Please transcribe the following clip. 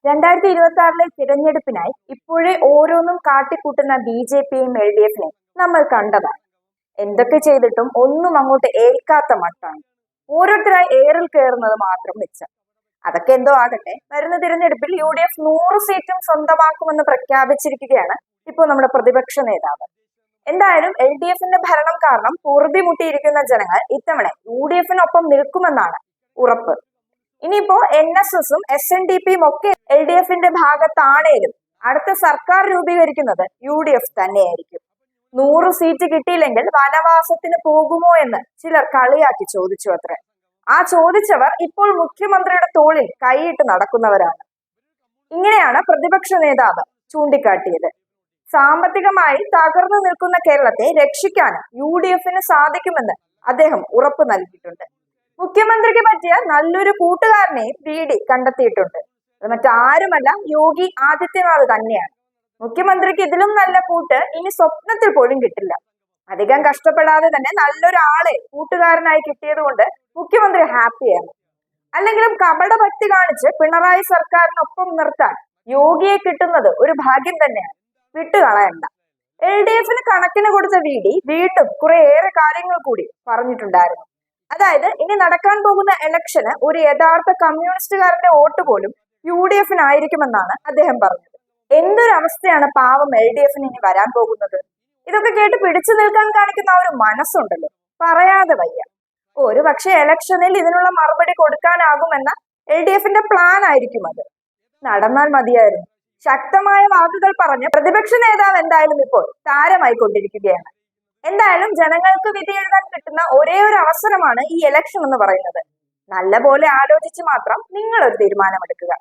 2026 തിരഞ്ഞെടുപ്പിനായി ഇപ്പോഴേ ഓരോന്നും കാട്ടിക്കൂട്ടുന്ന BJPയും LDFനെയും നമ്മൾ കണ്ടതാണ്. എന്തൊക്കെ ചെയ്തിട്ടും ഒന്നും അങ്ങോട്ട് ഏൽക്കാത്ത മട്ടാണ്. ഓരോരുത്തരായി ഏറിൽ കയറുന്നത് മാത്രം മിച്ചം. അതൊക്കെ എന്തോ ആകട്ടെ, വരുന്ന തിരഞ്ഞെടുപ്പിൽ UDF 100 സീറ്റും സ്വന്തമാക്കുമെന്ന് പ്രഖ്യാപിച്ചിരിക്കുകയാണ് ഇപ്പോൾ നമ്മുടെ പ്രതിപക്ഷ നേതാവ്. എന്തായാലും LDFന്റെ ഭരണം കാരണം പൊറുതിമുട്ടിയിരിക്കുന്ന ജനങ്ങൾ ഇത്തവണ UDFനൊപ്പം നിൽക്കുമെന്നാണ് ഉറപ്പ്. ഇനിയിപ്പോ NSSും SNDPയും ഒക്കെ LDFന്റെ ഭാഗത്താണേലും അടുത്ത സർക്കാർ രൂപീകരിക്കുന്നത് UDF തന്നെയായിരിക്കും. 100 സീറ്റ് കിട്ടിയില്ലെങ്കിൽ വനവാസത്തിന് പോകുമോ എന്ന് ചിലർ കളിയാക്കി ചോദിച്ചു അത്രേ. ആ ചോദിച്ചവർ ഇപ്പോൾ മുഖ്യമന്ത്രിയുടെ തോളിൽ കൈയിട്ട് നടക്കുന്നവരാണ്. ഇങ്ങനെയാണ് പ്രതിപക്ഷ നേതാവ് ചൂണ്ടിക്കാട്ടിയത്. സാമ്പത്തികമായി തകർന്നു നിൽക്കുന്ന കേരളത്തെ രക്ഷിക്കാൻ UDFന് സാധിക്കുമെന്ന് അദ്ദേഹം ഉറപ്പ് നൽകിയിട്ടുണ്ട്. മുഖ്യമന്ത്രിക്ക് പറ്റിയ നല്ലൊരു കൂട്ടുകാരനെയും VD കണ്ടെത്തിയിട്ടുണ്ട്. അത് മറ്റാരുമല്ല, യോഗി ആദിത്യനാഥ് തന്നെയാണ്. മുഖ്യമന്ത്രിക്ക് ഇതിലും നല്ല കൂട്ട് ഇനി സ്വപ്നത്തിൽ പോലും കിട്ടില്ല. അധികം കഷ്ടപ്പെടാതെ തന്നെ നല്ലൊരാളെ കൂട്ടുകാരനായി കിട്ടിയത് കൊണ്ട് മുഖ്യമന്ത്രി ഹാപ്പിയാണ്. അല്ലെങ്കിലും കപടഭക്തി കാണിച്ച് പിണറായി സർക്കാരിനൊപ്പം നിർത്താൻ യോഗിയെ കിട്ടുന്നത് ഒരു ഭാഗ്യം തന്നെയാണ്. വിട്ടുകളയണ്ട. LDFന് കണക്കിന് കൊടുത്ത VD വീണ്ടും കുറേയേറെ കാര്യങ്ങൾ കൂടി പറഞ്ഞിട്ടുണ്ടായിരുന്നു. അതായത് ഇനി നടക്കാൻ പോകുന്ന ഇലക്ഷന് ഒരു യഥാർത്ഥ കമ്മ്യൂണിസ്റ്റുകാരന്റെ വോട്ട് പോലും UDFനായിരിക്കുമെന്നാണ് അദ്ദേഹം പറഞ്ഞത്. എന്തൊരു അവസ്ഥയാണ് പാവം LDFന് ഇനി വരാൻ പോകുന്നത്. ഇതൊക്കെ കേട്ട് പിടിച്ചു നിൽക്കാൻ കാണിക്കുന്ന ആ ഒരു മനസ്സുണ്ടല്ലോ, പറയാതെ വയ്യ. ഒരു പക്ഷെ ഇലക്ഷനിൽ ഇതിനുള്ള മറുപടി കൊടുക്കാനാകുമെന്ന LDFന്റെ പ്ലാൻ ആയിരിക്കും അത്. നടന്നാൽ മതിയായിരുന്നു. ശക്തമായ വാക്കുകൾ പറഞ്ഞ് പ്രതിപക്ഷ നേതാവ് എന്തായാലും ഇപ്പോൾ താരമായിക്കൊണ്ടിരിക്കുകയാണ്. എന്തായാലും ജനങ്ങൾക്ക് വിധി എഴുതാൻ കിട്ടുന്ന ഒരേ ഒരു അവസരമാണ് ഈ ഇലക്ഷൻ എന്ന് പറയുന്നത്. നല്ലപോലെ ആലോചിച്ച് മാത്രം നിങ്ങൾ ഒരു തീരുമാനമെടുക്കുക.